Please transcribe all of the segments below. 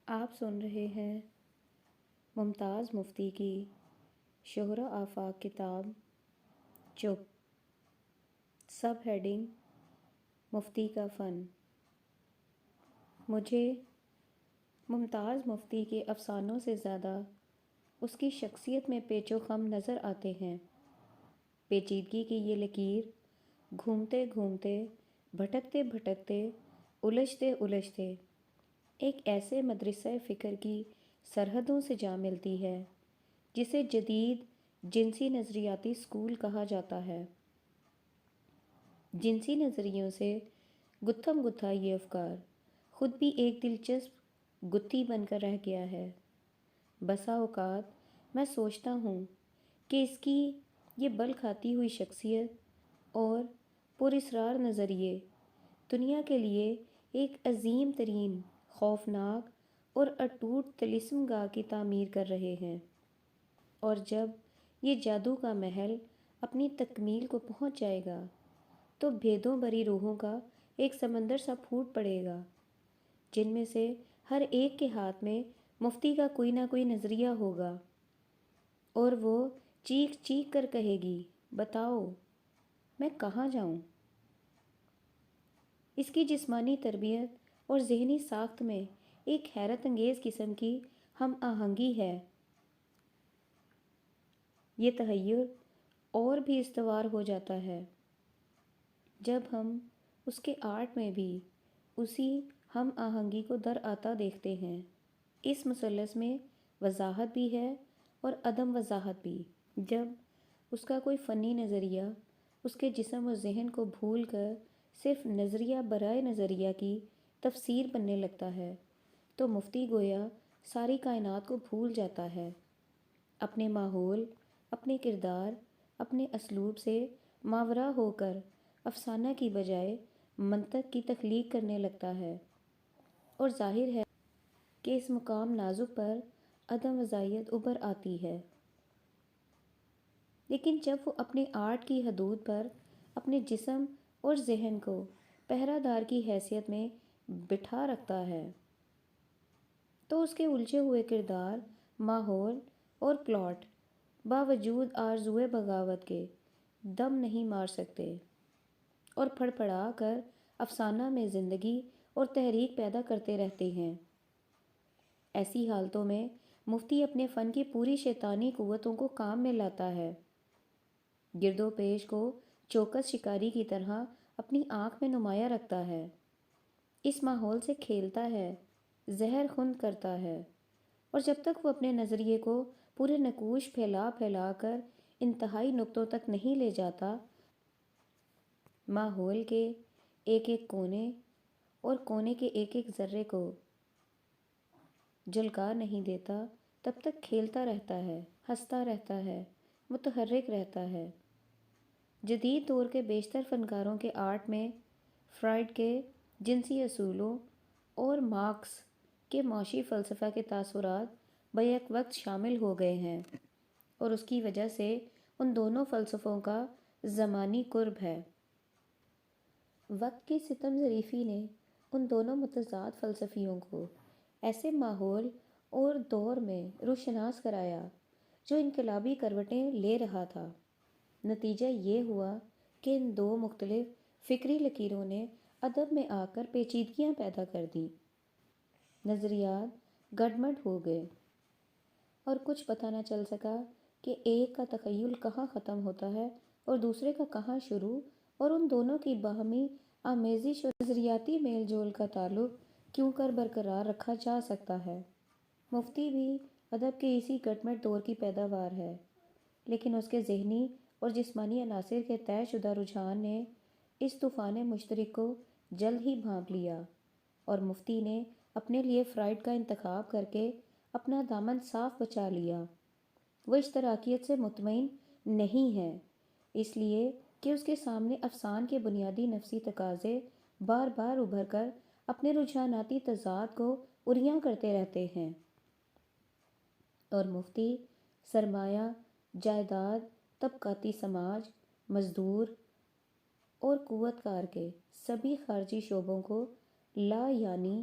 آپ سن رہے ہیں ممتاز مفتی کی شہرہ آفاق کتاب چپ، سب ہیڈنگ مفتی کا فن۔ مجھے ممتاز مفتی کے افسانوں سے زیادہ اس کی شخصیت میں پیچ و خم نظر آتے ہیں۔ پیچیدگی کی یہ لکیر گھومتے گھومتے، بھٹکتے بھٹکتے، الجھتے الجھتے ایک ایسے مدرسہ فکر کی سرحدوں سے جا ملتی ہے جسے جدید جنسی نظریاتی اسکول کہا جاتا ہے۔ جنسی نظریوں سے گتھم گتھا یہ افکار خود بھی ایک دلچسپ گتھی بن کر رہ گیا ہے۔ بسا اوقات میں سوچتا ہوں کہ اس کی یہ بل کھاتی ہوئی شخصیت اور پراسرار نظریے دنیا کے لیے ایک عظیم ترین، خوفناک اور اٹوٹ طلسم گاہ کی تعمیر کر رہے ہیں، اور جب یہ جادو کا محل اپنی تکمیل کو پہنچ جائے گا تو بھیدوں بھری روحوں کا ایک سمندر سا پھوٹ پڑے گا، جن میں سے ہر ایک کے ہاتھ میں مفتی کا کوئی نہ کوئی نظریہ ہوگا، اور وہ چیخ چیخ کر کہے گی، بتاؤ میں کہاں جاؤں؟ اس کی جسمانی تربیت اور ذہنی ساخت میں ایک حیرت انگیز قسم کی ہم آہنگی ہے۔ یہ تحیر اور بھی استوار ہو جاتا ہے جب ہم اس کے آرٹ میں بھی اسی ہم آہنگی کو در آتا دیکھتے ہیں۔ اس مثلث میں وضاحت بھی ہے اور عدم وضاحت بھی۔ جب اس کا کوئی فنی نظریہ اس کے جسم و ذہن کو بھول کر صرف نظریہ برائے نظریہ کی تفسیر بننے لگتا ہے تو مفتی گویا ساری کائنات کو بھول جاتا ہے، اپنے ماحول، اپنے کردار، اپنے اسلوب سے ماورا ہو کر افسانہ کی بجائے منطق کی تخلیق کرنے لگتا ہے، اور ظاہر ہے کہ اس مقام نازک پر عدم وضاحت ابھر آتی ہے۔ لیکن جب وہ اپنے آرٹ کی حدود پر اپنے جسم اور ذہن کو پہرہ دار کی حیثیت میں بٹھا رکھتا ہے تو اس کے الجھے ہوئے کردار، ماحول اور پلاٹ باوجود آرزوئے بغاوت کے دم نہیں مار سکتے اور پھڑ پڑا کر افسانہ میں زندگی اور تحریک پیدا کرتے رہتے ہیں۔ ایسی حالتوں میں مفتی اپنے فن کی پوری شیطانی قوتوں کو کام میں لاتا ہے، گرد و پیش کو چوکس شکاری کی طرح اپنی آنکھ میں نمایاں رکھتا ہے، اس ماحول سے کھیلتا ہے، زہر خند کرتا ہے، اور جب تک وہ اپنے نظریے کو پورے نقوش پھیلا پھیلا کر انتہائی نقطوں تک نہیں لے جاتا، ماحول کے ایک ایک کونے اور کونے کے ایک ایک ذرے کو جھلکا نہیں دیتا، تب تک کھیلتا رہتا ہے، ہنستا رہتا ہے، متحرک رہتا ہے۔ جدید دور کے بیشتر فنکاروں کے آرٹ میں فرائڈ کے جنسی اصولوں اور مارکس کے معاشی فلسفہ کے تاثرات بیک وقت شامل ہو گئے ہیں، اور اس کی وجہ سے ان دونوں فلسفوں کا زمانی قرب ہے۔ وقت کی ستم ظریفی نے ان دونوں متضاد فلسفیوں کو ایسے ماحول اور دور میں روشناس کرایا جو انقلابی کروٹیں لے رہا تھا۔ نتیجہ یہ ہوا کہ ان دو مختلف فکری لکیروں نے ادب میں آ کر پیچیدگیاں پیدا کر دیں، نظریات گڈمڈ ہو گئے، اور کچھ پتہ نہ چل سکا کہ ایک کا تخیل کہاں ختم ہوتا ہے اور دوسرے کا کہاں شروع، اور ان دونوں کی باہمی آمیزش اور نظریاتی میل جول کا تعلق کیوں کر برقرار رکھا جا سکتا ہے۔ مفتی بھی ادب کے اسی گڈمڈ دور کی پیداوار ہے، لیکن اس کے ذہنی اور جسمانی عناصر کے طے شدہ رجحان نے اس طوفان مشترک کو جلد ہی بھانپ لیا، اور مفتی نے اپنے لیے فرائڈ کا انتخاب کر کے اپنا دامن صاف بچا لیا۔ وہ اشتراکیت سے مطمئن نہیں ہے، اس لیے کہ اس کے سامنے افسان کے بنیادی نفسی تقاضے بار بار ابھر کر اپنے رجحاناتی تضاد کو عریاں کرتے رہتے ہیں، اور مفتی سرمایہ، جائیداد، طبقاتی سماج، مزدور اور قوت کار کے سبھی خارجی شعبوں کو لا یعنی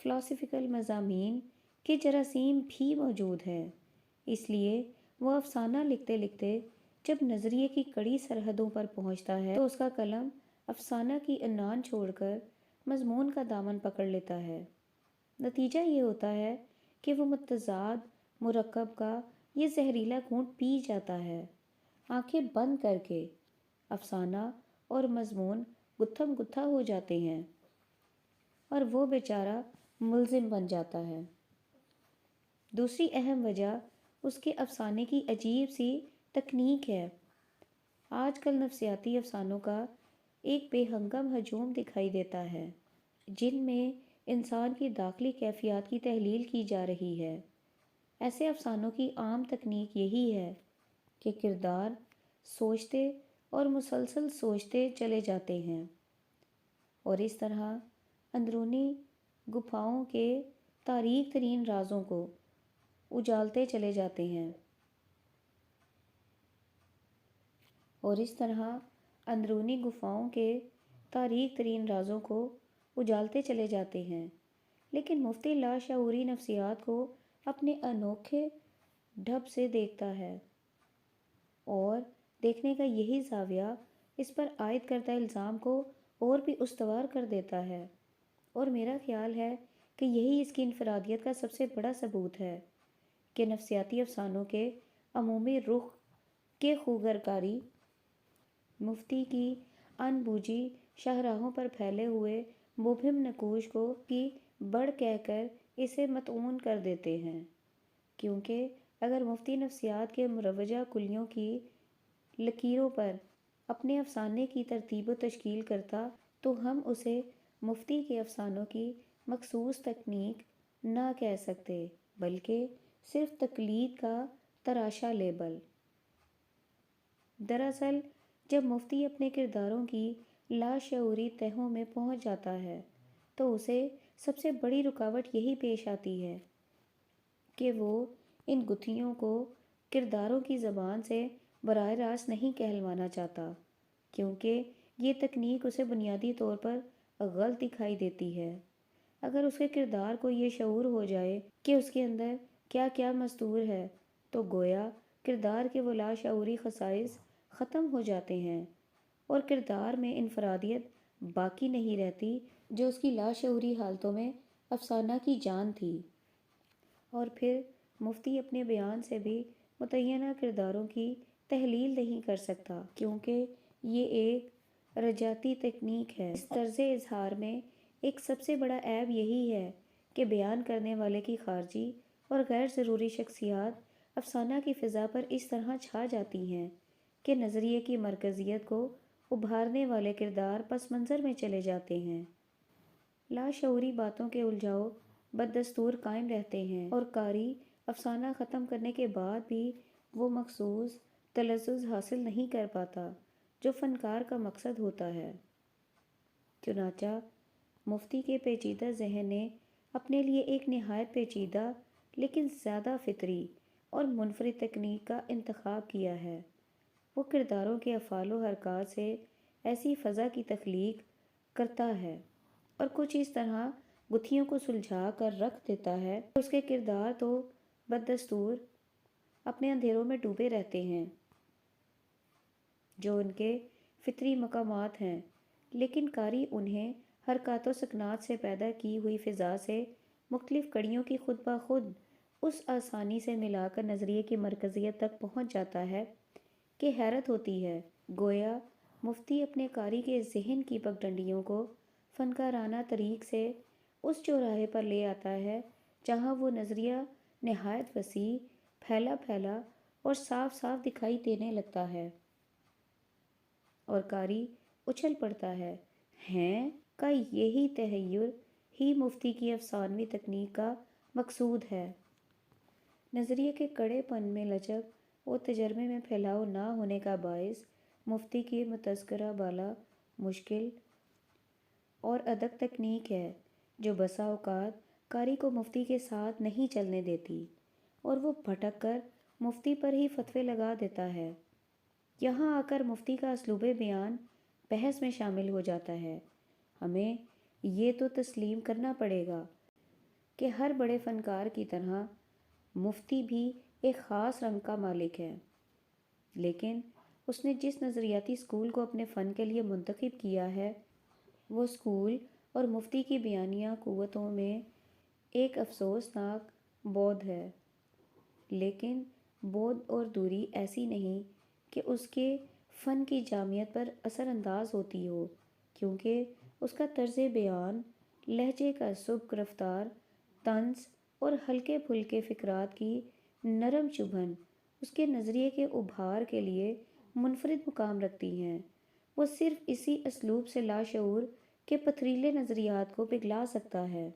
فلاسفیکل مضامین کے جراثیم بھی موجود ہیں۔ اس لیے وہ افسانہ لکھتے لکھتے جب نظریے کی کڑی سرحدوں پر پہنچتا ہے تو اس کا قلم افسانہ کی عنان چھوڑ کر مضمون کا دامن پکڑ لیتا ہے۔ نتیجہ یہ ہوتا ہے کہ وہ متضاد مرکب کا یہ زہریلا گھونٹ پی جاتا ہے۔ آنکھیں بند کر کے افسانہ اور مضمون گتھم گتھا ہو جاتے ہیں اور وہ بیچارہ ملزم بن جاتا ہے۔ دوسری اہم وجہ اس کے افسانے کی عجیب سی تکنیک ہے۔ آج کل نفسیاتی افسانوں کا ایک بے ہنگم ہجوم دکھائی دیتا ہے جن میں انسان کی داخلی کیفیات کی تحلیل کی جا رہی ہے۔ ایسے افسانوں کی عام تکنیک یہی ہے کہ کردار سوچتے اور مسلسل سوچتے چلے جاتے ہیں اور اس طرح اندرونی گپھاؤں کے تاریک ترین رازوں کو اجالتے چلے جاتے ہیں لیکن مفتی لاشعوری نفسیات کو اپنے انوکھے ڈھب سے دیکھتا ہے اور دیکھنے کا یہی زاویہ اس پر عائد کردہ الزام کو اور بھی استوار کر دیتا ہے، اور میرا خیال ہے کہ یہی اس کی انفرادیت کا سب سے بڑا ثبوت ہے کہ نفسیاتی افسانوں کے عمومی رخ کے خوگرکاری مفتی کی ان بوجھی شاہراہوں پر پھیلے ہوئے مبہم نقوش کو کی بڑھ کہہ کر اسے مطعون کر دیتے ہیں، کیونکہ اگر مفتی نفسیات کے مروجہ کلیوں کی لکیروں پر اپنے افسانے کی ترتیب و تشکیل کرتا تو ہم اسے مفتی کے افسانوں کی مخصوص تکنیک نہ کہہ سکتے بلکہ صرف تقلید کا تراشا لیبل۔ دراصل جب مفتی اپنے کرداروں کی لاشعوری تہوں میں پہنچ جاتا ہے تو اسے سب سے بڑی رکاوٹ یہی پیش آتی ہے کہ وہ ان گتھیوں کو کرداروں کی زبان سے براہ راست نہیں کہلوانا چاہتا، کیونکہ یہ تکنیک اسے بنیادی طور پر غلط دکھائی دیتی ہے۔ اگر اس کے کردار کو یہ شعور ہو جائے کہ اس کے اندر کیا کیا مستور ہے تو گویا کردار کے وہ لاشعوری خصائص ختم ہو جاتے ہیں اور کردار میں انفرادیت باقی نہیں رہتی جو اس کی لاشعوری حالتوں میں افسانہ کی جان تھی۔ اور پھر مفتی اپنے بیان سے بھی متعینہ کرداروں کی تحلیل نہیں کر سکتا، کیونکہ یہ ایک رجعتی تکنیک ہے۔ اس طرز اظہار میں ایک سب سے بڑا عیب یہی ہے کہ بیان کرنے والے کی خارجی اور غیر ضروری شخصیات افسانہ کی فضا پر اس طرح چھا جاتی ہیں کہ نظریے کی مرکزیت کو ابھارنے والے کردار پس منظر میں چلے جاتے ہیں۔ لاشعوری باتوں کے الجھاؤ بدستور قائم رہتے ہیں اور قاری افسانہ ختم کرنے کے بعد بھی وہ مخصوص تلذذ حاصل نہیں کر پاتا جو فنکار کا مقصد ہوتا ہے۔ چنانچہ مفتی کے پیچیدہ ذہن نے اپنے لیے ایک نہایت پیچیدہ لیکن زیادہ فطری اور منفرد تکنیک کا انتخاب کیا ہے۔ وہ کرداروں کے افعال و حرکات سے ایسی فضا کی تخلیق کرتا ہے اور کچھ اس طرح گتھیوں کو سلجھا کر رکھ دیتا ہے کہ اس کے کردار تو بدستور اپنے اندھیروں میں ڈوبے رہتے ہیں جو ان کے فطری مقامات ہیں، لیکن قاری انہیں حرکات و سکنات سے پیدا کی ہوئی فضا سے مختلف کڑیوں کی خود بخود اس آسانی سے ملا کر نظریے کی مرکزیت تک پہنچ جاتا ہے کہ حیرت ہوتی ہے۔ گویا مفتی اپنے قاری کے ذہن کی پگڈنڈیوں کو فنکارانہ طریق سے اس چوراہے پر لے آتا ہے جہاں وہ نظریہ نہایت وسیع، پھیلا پھیلا اور صاف صاف دکھائی دینے لگتا ہے، اور قاری اچھل پڑتا ہے ہیں کا یہی تحیر ہی مفتی کی افسانوی تکنیک کا مقصود ہے۔ نظریے کے کڑے پن میں لچک اور تجربے میں پھیلاؤ نہ ہونے کا باعث مفتی کی متذکرہ بالا مشکل اور ادق تکنیک ہے جو بسا اوقات قاری کو مفتی کے ساتھ نہیں چلنے دیتی اور وہ بھٹک کر مفتی پر ہی فتوے لگا دیتا ہے۔ یہاں آ کر مفتی کا اسلوب بیان بحث میں شامل ہو جاتا ہے۔ ہمیں یہ تو تسلیم کرنا پڑے گا کہ ہر بڑے فنکار کی طرح مفتی بھی ایک خاص رنگ کا مالک ہے، لیکن اس نے جس نظریاتی اسکول کو اپنے فن کے لیے منتخب کیا ہے وہ اسکول اور مفتی کی بیانیہ قوتوں میں ایک افسوسناک بعد ہے۔ لیکن بعد اور دوری ایسی نہیں کہ اس کے فن کی جامعیت پر اثر انداز ہوتی ہو، کیونکہ اس کا طرز بیان، لہجے کا سبک رفتار، طنز اور ہلکے پھلکے فقرات کی نرم چبھن اس کے نظریے کے ابھار کے لیے منفرد مقام رکھتی ہیں۔ وہ صرف اسی اسلوب سے لاشعور کے پتھریلے نظریات کو پگھلا سکتا ہے۔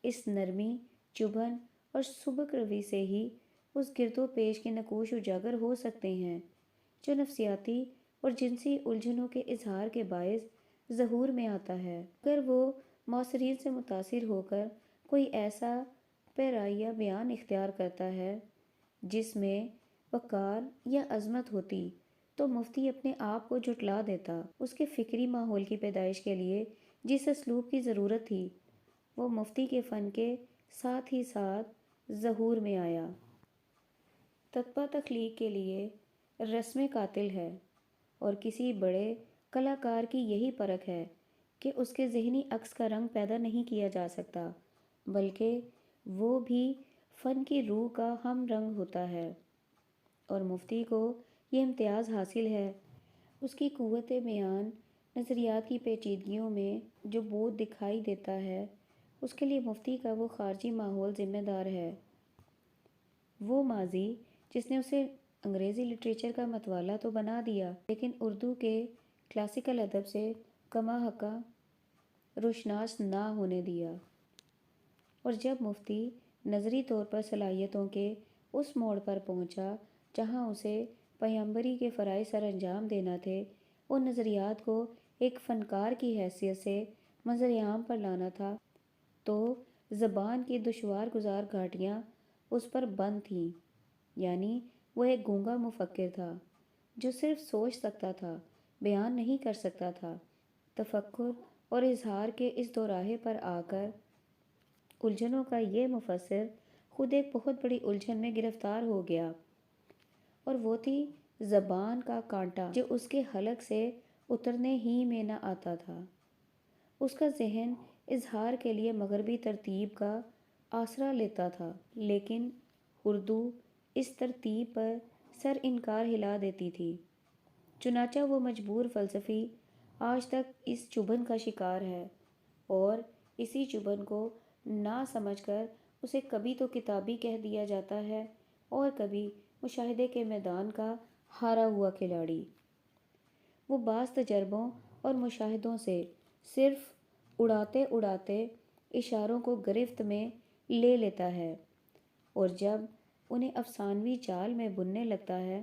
اس نرمی، چبھن اور سبک روی سے ہی اس گرد و پیش کے نقوش اجاگر ہو سکتے ہیں جو نفسیاتی اور جنسی الجھنوں کے اظہار کے باعث ظہور میں آتا ہے۔ اگر وہ معاصرین سے متاثر ہو کر کوئی ایسا پیرائیہ بیان اختیار کرتا ہے جس میں وقار یا عظمت ہوتی تو مفتی اپنے آپ کو جھٹلا دیتا۔ اس کے فکری ماحول کی پیدائش کے لیے جس اسلوب کی ضرورت تھی وہ مفتی کے فن کے ساتھ ہی ساتھ ظہور میں آیا۔ تتپہ تخلیق کے لیے رسم قاتل ہے، اور کسی بڑے کلاکار کی یہی پرکھ ہے کہ اس کے ذہنی عکس کا رنگ پیدا نہیں کیا جا سکتا، بلکہ وہ بھی فن کی روح کا ہم رنگ ہوتا ہے۔ اور مفتی کو یہ امتیاز حاصل ہے۔ اس کی قوت بیان، نظریات کی پیچیدگیوں میں جو بعد دکھائی دیتا ہے، اس کے لیے مفتی کا وہ خارجی ماحول ذمہ دار ہے۔ وہ ماضی جس نے اسے انگریزی لٹریچر کا متوالا تو بنا دیا، لیکن اردو کے کلاسیکل ادب سے کما حقہ روشناس نہ ہونے دیا۔ اور جب مفتی نظری طور پر صلاحیتوں کے اس موڑ پر پہنچا جہاں اسے پیمبری کے فرائض سر انجام دینا تھے، ان نظریات کو ایک فنکار کی حیثیت سے منظر عام پر لانا تھا، تو زبان کی دشوار گزار گھاٹیاں اس پر بند تھیں۔ یعنی وہ ایک گونگا مفکر تھا جو صرف سوچ سکتا تھا، بیان نہیں کر سکتا تھا۔ تفکر اور اظہار کے اس دوراہے پر آ کر الجھنوں کا یہ مفسر خود ایک بہت بڑی الجھن میں گرفتار ہو گیا، اور وہ تھی زبان کا کانٹا جو اس کے حلق سے اترنے ہی میں نہ آتا تھا۔ اس کا ذہن اظہار کے لیے مغربی ترتیب کا آسرا لیتا تھا، لیکن اردو اس ترتیب پر سر انکار ہلا دیتی تھی۔ چنانچہ وہ مجبور فلسفی آج تک اس چبھن کا شکار ہے، اور اسی چبھن کو نہ سمجھ کر اسے کبھی تو کتابی کہہ دیا جاتا ہے اور کبھی مشاہدے کے میدان کا ہارا ہوا کھلاڑی۔ وہ بعض تجربوں اور مشاہدوں سے صرف اڑاتے اڑاتے اشاروں کو گرفت میں لے لیتا ہے، اور جب انہیں افسانوی جال میں بننے لگتا ہے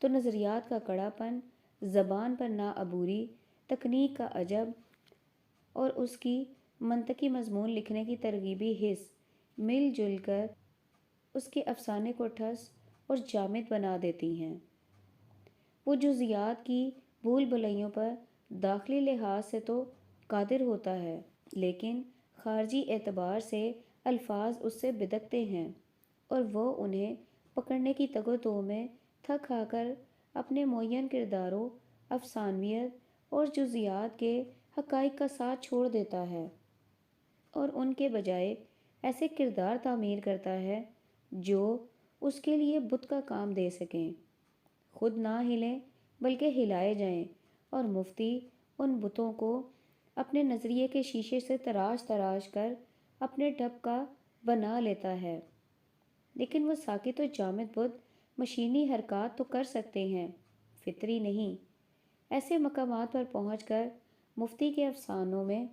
تو نظریات کا کڑا پن، زبان پر ناعبوری، تکنیک کا عجب اور اس کی منطقی مضمون لکھنے کی ترغیبی حس مل جل کر اس کے افسانے کو ٹھس اور جامد بنا دیتی ہیں۔ وہ جزیات کی بھول بھلائیوں پر داخلی لحاظ سے تو قادر ہوتا ہے، لیکن خارجی اعتبار سے الفاظ اس سے بدکتے ہیں، اور وہ انہیں پکڑنے کی تگ و دو میں تھک ہار کر اپنے معین کرداروں، افسانویت اور جزیات کے حقائق کا ساتھ چھوڑ دیتا ہے، اور ان کے بجائے ایسے کردار تعمیر کرتا ہے جو اس کے لیے بت کا کام دے سکیں، خود نہ ہلیں بلکہ ہلائے جائیں۔ اور مفتی ان بتوں کو اپنے نظریے کے شیشے سے تراش تراش کر اپنے ڈب کا بنا لیتا ہے، لیکن وہ ساکت و جامد بت مشینی حرکات تو کر سکتے ہیں، فطری نہیں۔ ایسے مقامات پر پہنچ کر مفتی کے افسانوں میں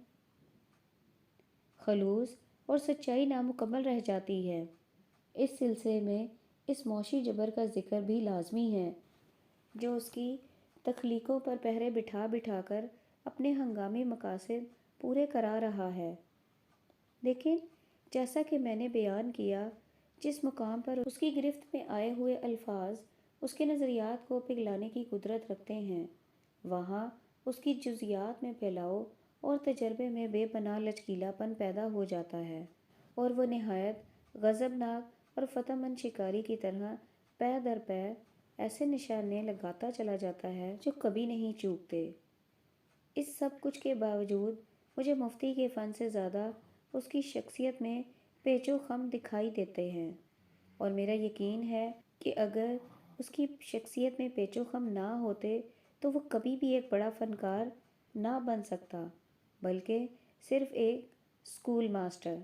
خلوص اور سچائی نامکمل رہ جاتی ہے۔ اس سلسلے میں اس معاشی جبر کا ذکر بھی لازمی ہے جو اس کی تخلیقوں پر پہرے بٹھا بٹھا کر اپنے ہنگامی مقاصد پورے کرا رہا ہے۔ لیکن جیسا کہ میں نے بیان کیا، جس مقام پر اس کی گرفت میں آئے ہوئے الفاظ اس کے نظریات کو پگھلانے کی قدرت رکھتے ہیں، وہاں اس کی جزیات میں پھیلاؤ اور تجربے میں بے پناہ لچکیلاپن پیدا ہو جاتا ہے، اور وہ نہایت غضبناک اور فتح مند شکاری کی طرح پے در پے ایسے نشانے لگاتا چلا جاتا ہے جو کبھی نہیں چوکتے۔ اس سب کچھ کے باوجود مجھے مفتی کے فن سے زیادہ اس کی شخصیت میں پیچ و خم دکھائی دیتے ہیں، اور میرا یقین ہے کہ اگر اس کی شخصیت میں پیچ و خم نہ ہوتے تو وہ کبھی بھی ایک بڑا فنکار نہ بن سکتا، بلکہ صرف ایک اسکول ماسٹر۔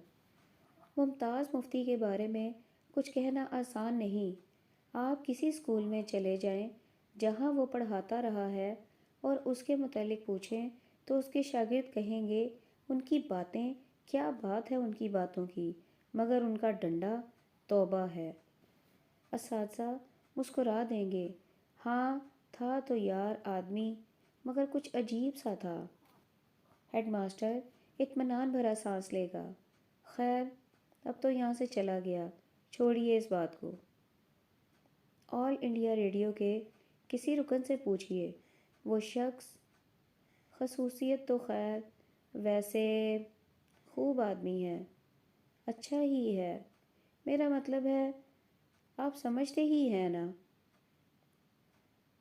ممتاز مفتی کے بارے میں کچھ کہنا آسان نہیں۔ آپ کسی اسکول میں چلے جائیں جہاں وہ پڑھاتا رہا ہے اور اس کے متعلق پوچھیں تو اس کے شاگرد کہیں گے ان کی باتیں، کیا بات ہے ان کی باتوں کی، مگر ان کا ڈنڈا توبہ ہے۔ اساتذہ مسکرا دیں گے، ہاں تھا تو یار آدمی، مگر کچھ عجیب سا تھا۔ ہیڈ ماسٹر اطمینان بھرا سانس لے گا، خیر اب تو یہاں سے چلا گیا، چھوڑیے اس بات کو۔ آل انڈیا ریڈیو کے کسی رکن سے پوچھئے، وہ شخص، خصوصیت تو خیر ویسے خوب آدمی ہے، اچھا ہی ہے، میرا مطلب ہے آپ سمجھتے ہی ہیں نا۔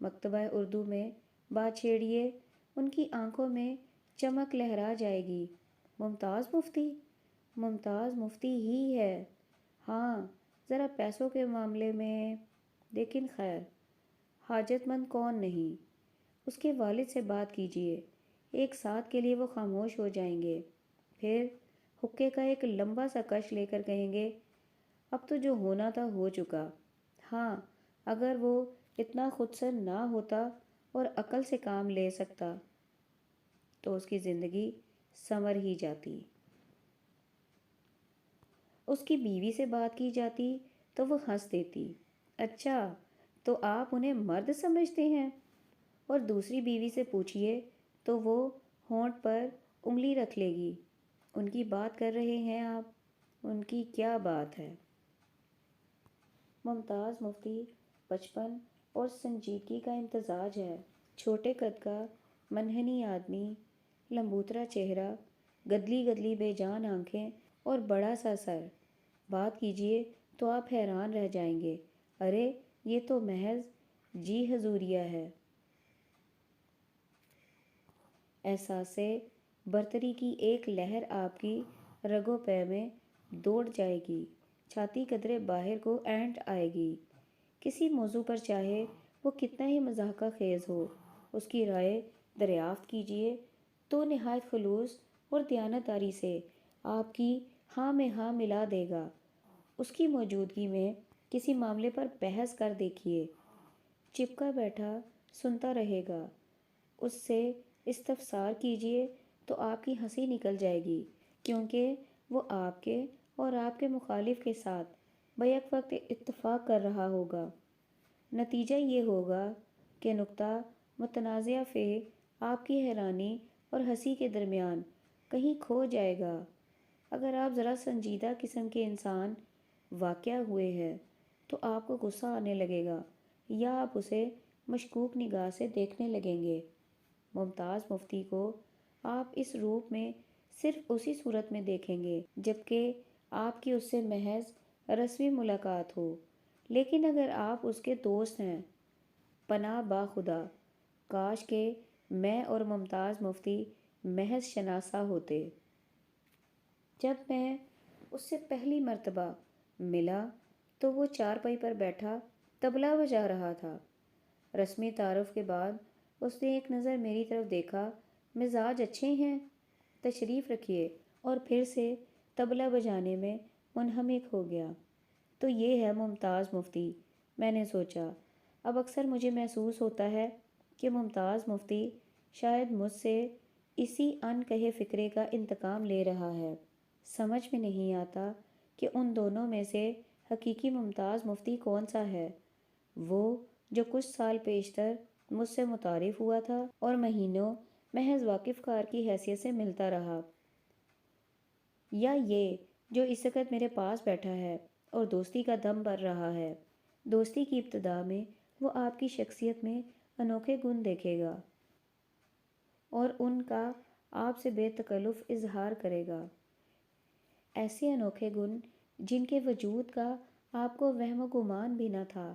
مکتبہ اردو میں بات چھیڑیے، ان کی آنکھوں میں چمک لہرا جائے گی۔ ممتاز مفتی؟ ممتاز مفتی ہی ہے، ہاں ذرا پیسوں کے معاملے میں، لیکن خیر، حاجت مند کون نہیں۔ اس کے والد سے بات کیجئے، ایک ساتھ کے لیے وہ خاموش ہو جائیں گے، پھر حقے کا ایک لمبا سا کش لے کر کہیں گے، اب تو جو ہونا تھا ہو چکا۔ ہاں اگر وہ اتنا خود سر نہ ہوتا اور عقل سے کام لے سکتا تو اس کی زندگی سنور ہی جاتی۔ اس کی بیوی سے بات کی جاتی تو وہ ہنس دیتی، اچھا تو آپ انہیں مرد سمجھتے ہیں؟ اور دوسری بیوی سے پوچھئے تو وہ ہونٹ پر انگلی رکھ لے گی، ان کی بات کر رہے ہیں آپ، ان کی کیا بات ہے۔ ممتاز مفتی بچپن اور سنجیدگی کا امتزاج ہے، چھوٹے قد کا منحنی آدمی، لمبوترا چہرہ، گدلی گدلی بے جان آنکھیں اور بڑا سا سر، بات کیجئے تو آپ حیران رہ جائیں گے، ارے یہ تو محض جی حضوریہ ہے۔ احساسِ برتری کی ایک لہر آپ کی رگ و پے میں دوڑ جائے گی، چھاتی قدرے باہر کو اینٹ آئے گی۔ کسی موضوع پر چاہے وہ کتنا ہی مضحکہ خیز ہو، اس کی رائے دریافت کیجئے تو نہایت خلوص اور دیانتداری سے آپ کی ہاں میں ہاں ملا دے گا۔ اس کی موجودگی میں کسی معاملے پر بحث کر دیکھیے، چپکا بیٹھا سنتا رہے گا۔ اس سے استفسار کیجئے تو آپ کی ہنسی نکل جائے گی، کیونکہ وہ آپ کے اور آپ کے مخالف کے ساتھ بیک وقت اتفاق کر رہا ہوگا۔ نتیجہ یہ ہوگا کہ نکتہ متنازعہ فے آپ کی حیرانی اور ہنسی کے درمیان کہیں کھو جائے گا۔ اگر آپ ذرا سنجیدہ قسم کے انسان واقع ہوئے ہیں تو آپ کو غصہ آنے لگے گا، یا آپ اسے مشکوک نگاہ سے دیکھنے لگیں گے۔ ممتاز مفتی کو آپ اس روپ میں صرف اسی صورت میں دیکھیں گے جبکہ آپ کی اس سے محض رسمی ملاقات ہو، لیکن اگر آپ اس کے دوست ہیں، پناہ با خدا، کاش کہ میں اور ممتاز مفتی محض شناسہ ہوتے۔ جب میں اس سے پہلی مرتبہ ملا تو وہ چارپائی پر بیٹھا طبلہ بجا رہا تھا۔ رسمی تعارف کے بعد اس نے ایک نظر میری طرف دیکھا، مزاج اچھے ہیں، تشریف رکھیے، اور پھر سے طبلہ بجانے میں منہمک ہو گیا۔ تو یہ ہے ممتاز مفتی، میں نے سوچا۔ اب اکثر مجھے محسوس ہوتا ہے کہ ممتاز مفتی شاید مجھ سے اسی ان کہے فقرے کا انتقام لے رہا ہے۔ سمجھ میں نہیں آتا کہ ان دونوں میں سے حقیقی ممتاز مفتی کون سا ہے، وہ جو کچھ سال پیشتر مجھ سے متعارف ہوا تھا اور مہینوں محض واقف کار کی حیثیت سے ملتا رہا، یا یہ جو اس وقت میرے پاس بیٹھا ہے اور دوستی کا دم بھر رہا ہے۔ دوستی کی ابتدا میں وہ آپ کی شخصیت میں انوکھے گن دیکھے گا اور ان کا آپ سے بے تکلف اظہار کرے گا۔ ایسے انوکھے گن جن کے وجود کا آپ کو وہم و گمان بھی نہ تھا۔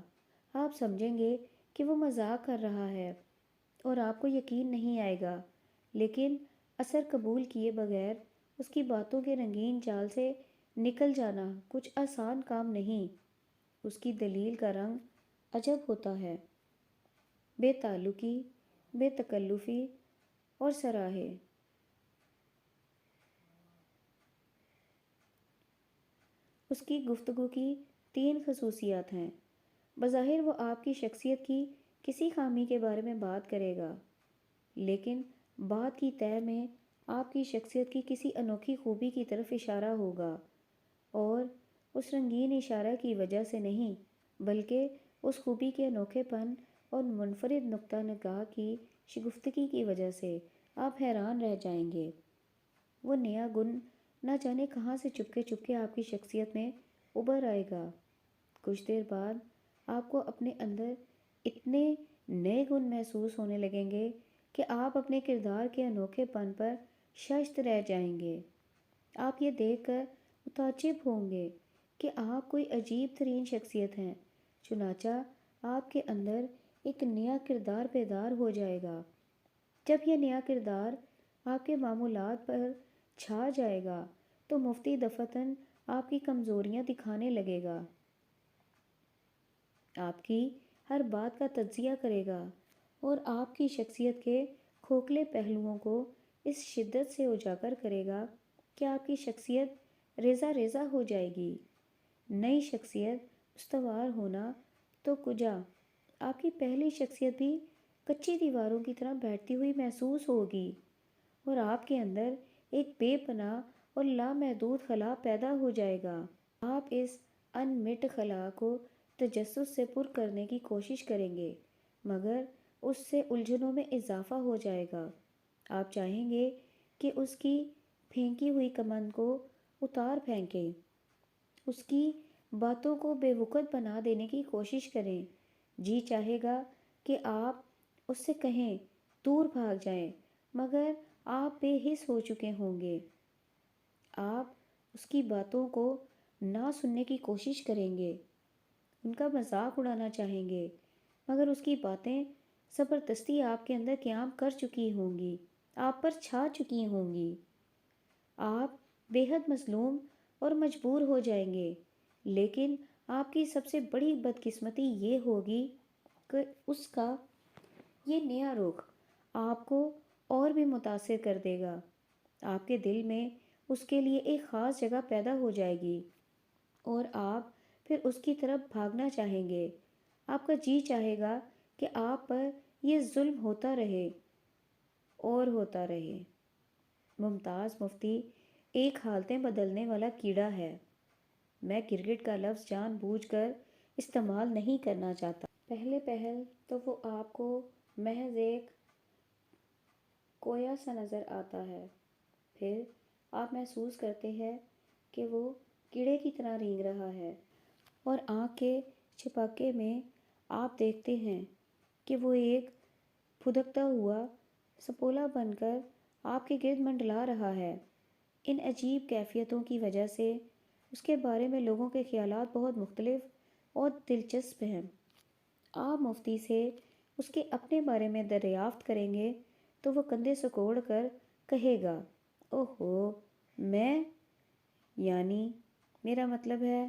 آپ سمجھیں گے کہ وہ مذاق کر رہا ہے اور آپ کو یقین نہیں آئے گا، لیکن اثر قبول کیے بغیر اس کی باتوں کے رنگین جال سے نکل جانا کچھ آسان کام نہیں۔ اس کی دلیل کا رنگ عجب ہوتا ہے، بے تعلقی، بے تکلفی اور سراہے۔ اس کی گفتگو کی 3 خصوصیات ہیں۔ بظاہر وہ آپ کی شخصیت کی کسی خامی کے بارے میں بات کرے گا، لیکن بات کی تہہ میں آپ کی شخصیت کی کسی انوکھی خوبی کی طرف اشارہ ہوگا، اور اس رنگین اشارہ کی وجہ سے نہیں بلکہ اس خوبی کے انوکھے پن اور منفرد نقطہ نگاہ کی شگفتگی کی وجہ سے آپ حیران رہ جائیں گے۔ وہ نیا گن نہ جانے کہاں سے چپکے چپکے آپ کی شخصیت میں ابھر آئے گا۔ کچھ دیر بعد آپ کو اپنے اندر اتنے نئے گن محسوس ہونے لگیں گے کہ آپ اپنے کردار کے انوکھے پن پر ششت رہ جائیں گے۔ آپ یہ دیکھ کر متعجب ہوں گے کہ آپ کوئی عجیب ترین شخصیت ہیں۔ چنانچہ آپ کے اندر ایک نیا کردار بیدار ہو جائے گا۔ جب یہ نیا کردار آپ کے معمولات پر چھا جائے گا تو مفتی دفعتاً آپ کی کمزوریاں دکھانے لگے گا، آپ کی ہر بات کا تجزیہ کرے گا اور آپ کی شخصیت کے کھوکھلے پہلوؤں کو اس شدت سے اجاگر کرے گا کہ آپ کی شخصیت ریزہ ریزہ ہو جائے گی۔ نئی شخصیت استوار ہونا تو کجا، آپ کی پہلی شخصیت بھی کچی دیواروں کی طرح بیٹھتی ہوئی محسوس ہوگی، اور آپ کے اندر ایک بے پناہ اور لامحدود خلا پیدا ہو جائے گا۔ آپ اس انمٹ خلا کو تجسس سے پر کرنے کی کوشش کریں گے، مگر اس سے الجھنوں میں اضافہ ہو جائے گا۔ آپ چاہیں گے کہ اس کی پھینکی ہوئی کمند کو اتار پھینکیں، اس کی باتوں کو بے وقت بنا دینے کی کوشش کریں۔ جی چاہے گا کہ آپ اس سے کہیں دور بھاگ جائیں، مگر آپ بے حس ہو چکے ہوں گے۔ آپ اس کی باتوں کو نہ سننے کی کوشش کریں گے، ان کا مذاق اڑانا چاہیں گے، مگر اس کی باتیں زبردستی آپ کے اندر قیام کر چکی ہوں گی، آپ پر چھا چکی ہوں گی۔ آپ بے حد مظلوم اور مجبور ہو جائیں گے، لیکن آپ کی سب سے بڑی بدقسمتی یہ ہوگی کہ اس کا یہ نیا رخ آپ کو اور بھی متاثر کر دے گا۔ آپ کے دل میں اس کے لیے ایک خاص جگہ پیدا ہو جائے گی اور آپ پھر اس کی طرف بھاگنا چاہیں گے۔ آپ کا جی چاہے گا کہ آپ پر یہ ظلم ہوتا رہے اور ہوتا رہے۔ ممتاز مفتی ایک حالتیں بدلنے والا کیڑا ہے۔ میں کرکٹ کا لفظ جان بوجھ کر استعمال نہیں کرنا چاہتا۔ پہلے پہل تو وہ آپ کو محض ایک کویا سا نظر آتا ہے، پھر آپ محسوس کرتے ہیں کہ وہ کیڑے کی طرح رینگ رہا ہے، اور آنکھ کے چھپاکے میں آپ دیکھتے ہیں کہ وہ ایک پھدکتا ہوا سپولہ بن کر آپ کے گرد منڈلا رہا ہے۔ ان عجیب کیفیتوں کی وجہ سے اس کے بارے میں لوگوں کے خیالات بہت مختلف اور دلچسپ ہیں۔ آپ مفتی سے اس کے اپنے بارے میں دریافت کریں گے تو وہ کندھے سکوڑ کر کہے گا، اوہو، میں، یعنی میرا مطلب ہے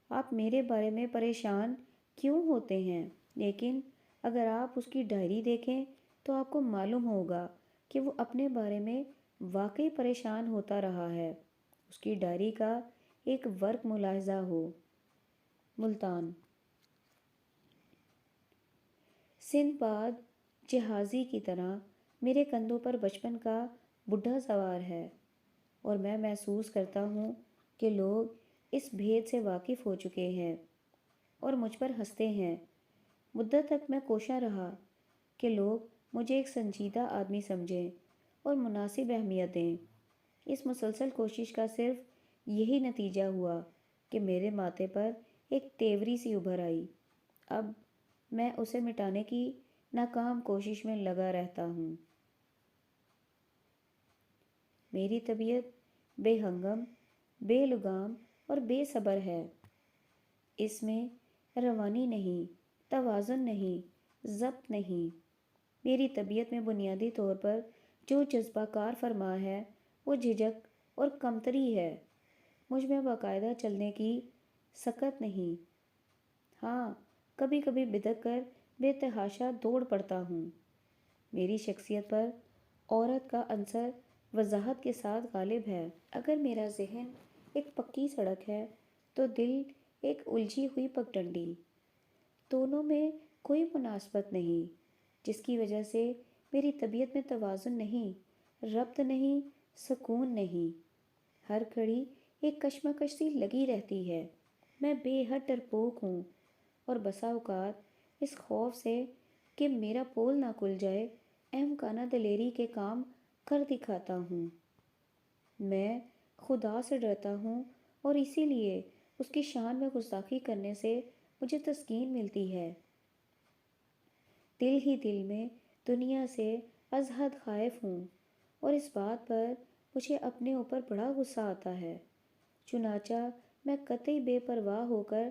آپ میرے بارے میں پریشان کیوں ہوتے ہیں؟ لیکن اگر آپ اس کی ڈائری دیکھیں تو آپ کو معلوم ہوگا کہ وہ اپنے بارے میں واقعی پریشان ہوتا رہا ہے۔ اس کی ڈائری کا ایک ورق ملاحظہ ہو۔ ملتان۔ سندباد جہازی کی طرح میرے کندھوں پر بچپن کا بوڑھا سوار ہے، اور میں محسوس کرتا ہوں کہ لوگ اس بھید سے واقف ہو چکے ہیں اور مجھ پر ہنستے ہیں۔ مدت تک میں کوشاں رہا کہ لوگ مجھے ایک سنجیدہ آدمی سمجھیں اور مناسب اہمیت دیں۔ اس مسلسل کوشش کا صرف یہی نتیجہ ہوا کہ میرے ماتھے پر ایک تیوری سی ابھر آئی۔ اب میں اسے مٹانے کی ناکام کوشش میں لگا رہتا ہوں۔ میری طبیعت بے ہنگم، بے لگام اور بے صبر ہے۔ اس میں روانی نہیں، توازن نہیں، ضبط نہیں۔ میری طبیعت میں بنیادی طور پر جو جذبہ کار فرما ہے وہ جھجک اور کمتری ہے۔ مجھ میں باقاعدہ چلنے کی سکت نہیں۔ ہاں، کبھی کبھی بدک کر بے تحاشا دوڑ پڑتا ہوں۔ میری شخصیت پر عورت کا عنصر وضاحت کے ساتھ غالب ہے۔ اگر میرا ذہن ایک پکی سڑک ہے تو دل ایک الجھی ہوئی پگڈنڈی۔ دونوں میں کوئی مناسبت نہیں، جس کی وجہ سے میری طبیعت میں توازن نہیں، ربط نہیں، سکون نہیں۔ ہر گھڑی ایک کشمکش سی لگی رہتی ہے۔ میں بے حد ڈرپوک ہوں اور بسا اوقات اس خوف سے کہ میرا پول نہ کھل جائے احمقانہ دلیری کے کام کر دکھاتا ہوں۔ میں خدا سے ڈرتا ہوں اور اسی لیے اس کی شان میں گستاخی کرنے سے مجھے تسکین ملتی ہے۔ دل ہی دل میں دنیا سے از حد خائف ہوں اور اس بات پر مجھے اپنے اوپر بڑا غصہ آتا ہے۔ چنانچہ میں قطعی بے پرواہ ہو کر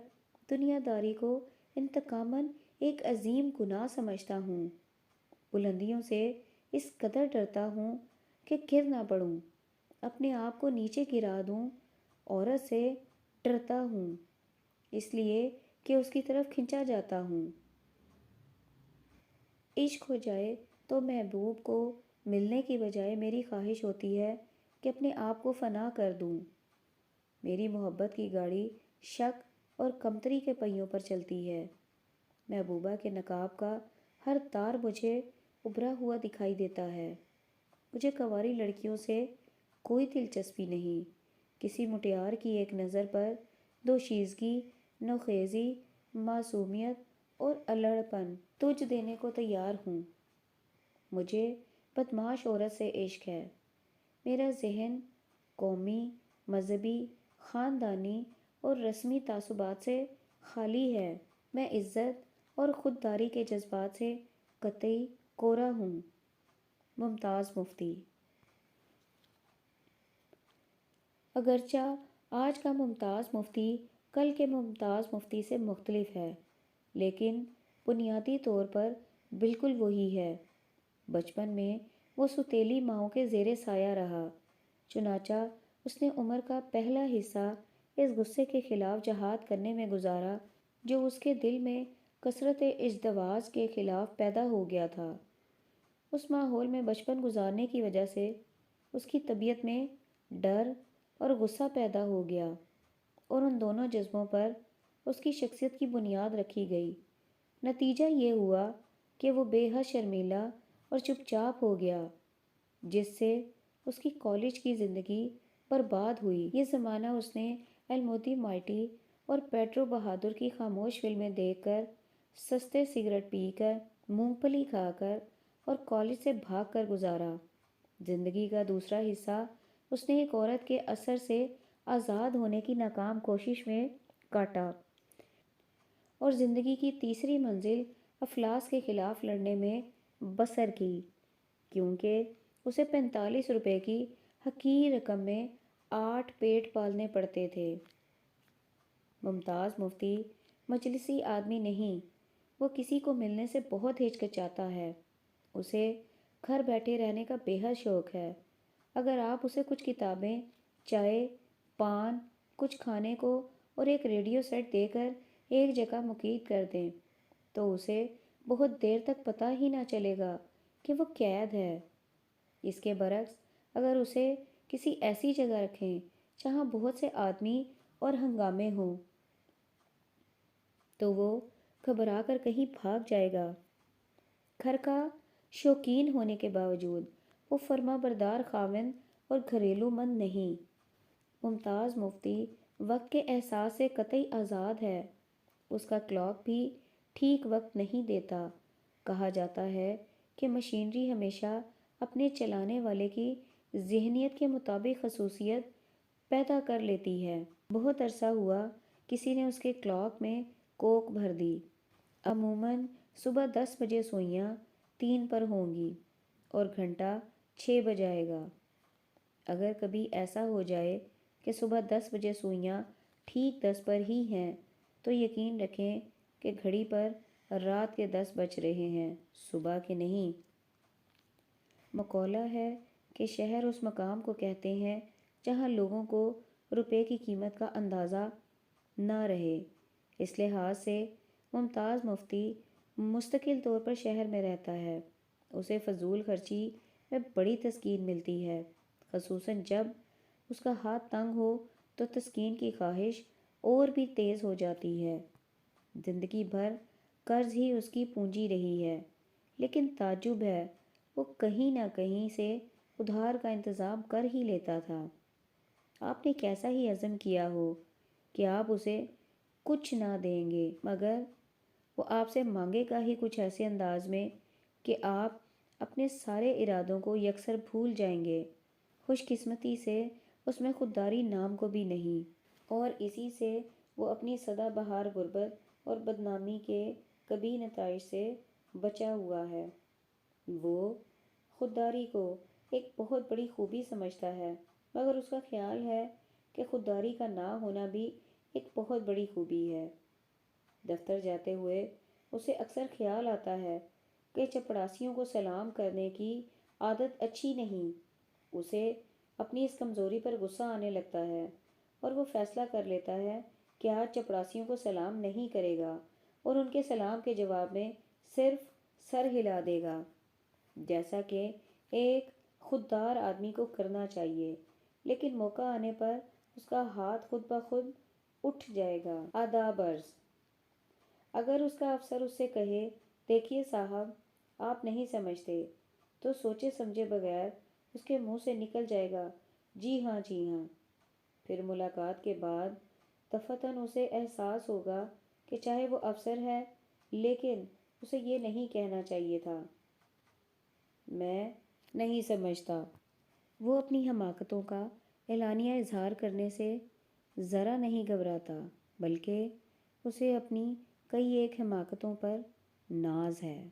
دنیا داری کو انتقاماً ایک عظیم گناہ سمجھتا ہوں۔ بلندیوں سے اس قدر ڈرتا ہوں کہ گر نہ پڑوں، اپنے آپ کو نیچے گرا دوں۔ عورت سے ڈرتا ہوں اس لیے کہ اس کی طرف کھنچا جاتا ہوں۔ عشق ہو جائے تو محبوب کو ملنے کی بجائے میری خواہش ہوتی ہے کہ اپنے آپ کو فنا کر دوں۔ میری محبت کی گاڑی شک اور کمتری کے پہیوں پر چلتی ہے۔ محبوبہ کے نقاب کا ہر تار مجھے ابھرا ہوا دکھائی دیتا ہے۔ مجھے کنواری لڑکیوں سے کوئی دلچسپی نہیں۔ کسی مٹیار کی ایک نظر پر دوشیزگی، نوخیزی، معصومیت اور الڑپن تجھ دینے کو تیار ہوں۔ مجھے بدمعاش عورت سے عشق ہے۔ میرا ذہن قومی، مذہبی، خاندانی اور رسمی تعصبات سے خالی ہے۔ میں عزت اور خودداری کے جذبات سے قطعی کورا ہوں۔ ممتاز مفتی۔ اگرچہ آج کا ممتاز مفتی کل کے ممتاز مفتی سے مختلف ہے، لیکن بنیادی طور پر بالکل وہی ہے۔ بچپن میں وہ ستیلی ماؤں کے زیر سایہ رہا، چنانچہ اس نے عمر کا پہلا حصہ اس غصے کے خلاف جہاد کرنے میں گزارا جو اس کے دل میں کثرت ازدواج کے خلاف پیدا ہو گیا تھا۔ اس ماحول میں بچپن گزارنے کی وجہ سے اس کی طبیعت میں ڈر اور غصہ پیدا ہو گیا اور ان دونوں جذبوں پر اس کی شخصیت کی بنیاد رکھی گئی۔ نتیجہ یہ ہوا کہ وہ بے حد شرمیلا اور چپ چاپ ہو گیا، جس سے اس کی کالج کی زندگی برباد ہوئی۔ یہ زمانہ اس نے المودی مائٹی اور پیٹرو بہادر کی خاموش فلمیں دیکھ کر، سستے سگریٹ پی کر، مونگ پھلی کھا کر اور کالج سے بھاگ کر گزارا۔ زندگی کا دوسرا حصہ اس نے ایک عورت کے اثر سے آزاد ہونے کی ناکام کوشش میں کاٹا اور زندگی کی تیسری منزل افلاس کے خلاف لڑنے میں بسر کی، کیونکہ اسے 45 روپے کی حقیر رقم میں 8 پیٹ پالنے پڑتے تھے۔ ممتاز مفتی مجلسی آدمی نہیں، وہ کسی کو ملنے سے بہت ہچکچاتا ہے۔ اسے گھر بیٹھے رہنے کا بے حد شوق ہے۔ اگر آپ اسے کچھ کتابیں، چائے، پان، کچھ کھانے کو اور ایک ریڈیو سیٹ دے کر ایک جگہ مقید کر دیں تو اسے بہت دیر تک پتہ ہی نہ چلے گا کہ وہ قید ہے۔ اس کے برعکس اگر اسے کسی ایسی جگہ رکھیں جہاں بہت سے آدمی اور ہنگامے ہوں تو وہ گھبرا کر کہیں بھاگ جائے گا۔ گھر کا شوقین ہونے کے باوجود وہ فرما بردار خاوند اور گھریلو مند نہیں۔ ممتاز مفتی وقت کے احساس سے قطعی آزاد ہے۔ اس کا کلاک بھی ٹھیک وقت نہیں دیتا۔ کہا جاتا ہے کہ مشینری ہمیشہ اپنے چلانے والے کی ذہنیت کے مطابق خصوصیت پیدا کر لیتی ہے۔ بہت عرصہ ہوا کسی نے اس کے کلاک میں کوک بھر دی۔ عموماً صبح 10 بجے سوئیاں 3 پر ہوں گی اور گھنٹہ 6 بجائے گا۔ اگر کبھی ایسا ہو جائے کہ صبح 10 بجے سوئیاں ٹھیک 10 پر ہی ہیں تو یقین رکھیں کہ گھڑی پر رات کے 10 بج رہے ہیں، صبح کے نہیں۔ مقولہ ہے کہ شہر اس مقام کو کہتے ہیں جہاں لوگوں کو روپے کی قیمت کا اندازہ نہ رہے۔ اس لحاظ سے ممتاز مفتی مستقل طور پر شہر میں رہتا ہے۔ اسے فضول خرچی میں بڑی تسکین ملتی ہے، خصوصاً جب اس کا ہاتھ تنگ ہو تو تسکین کی خواہش اور بھی تیز ہو جاتی ہے۔ زندگی بھر قرض ہی اس کی پونجی رہی ہے، لیکن تعجب ہے وہ کہیں نہ کہیں سے ادھار کا انتظام کر ہی لیتا تھا۔ آپ نے کیسا ہی عزم کیا ہو کہ آپ اسے کچھ نہ دیں گے، مگر وہ آپ سے مانگے گا ہی کچھ ایسے انداز میں کہ آپ اپنے سارے ارادوں کو یکسر بھول جائیں گے۔ خوش قسمتی سے اس میں خودداری نام کو بھی نہیں، اور اسی سے وہ اپنی سدا بہار غربت اور بدنامی کے کبھی نتائج سے بچا ہوا ہے۔ وہ خودداری کو ایک بہت بڑی خوبی سمجھتا ہے، مگر اس کا خیال ہے کہ خودداری کا نہ ہونا بھی ایک بہت بڑی خوبی ہے۔ دفتر جاتے ہوئے اسے اکثر خیال آتا ہے کہ چپڑاسیوں کو سلام کرنے کی عادت اچھی نہیں۔ اسے اپنی اس کمزوری پر غصہ آنے لگتا ہے اور وہ فیصلہ کر لیتا ہے کہ آج چپڑاسیوں کو سلام نہیں کرے گا اور ان کے سلام کے جواب میں صرف سر ہلا دے گا، جیسا کہ ایک خوددار آدمی کو کرنا چاہیے۔ لیکن موقع آنے پر اس کا ہاتھ خود بخود اٹھ جائے گا۔ آداب عرض۔ اگر اس کا افسر اس سے کہے دیکھیے صاحب آپ نہیں سمجھتے، تو سوچے سمجھے بغیر اس کے منہ سے نکل جائے گا جی ہاں جی ہاں۔ پھر ملاقات کے بعد دفعتاً اسے احساس ہوگا کہ چاہے وہ افسر ہے، لیکن اسے یہ نہیں کہنا چاہیے تھا۔ میں نہیں سمجھتا۔ وہ اپنی حماقتوں کا اعلانیہ اظہار کرنے سے ذرا نہیں گھبراتا، بلکہ اسے اپنی کئی ایک حماقتوں پر ناز ہے۔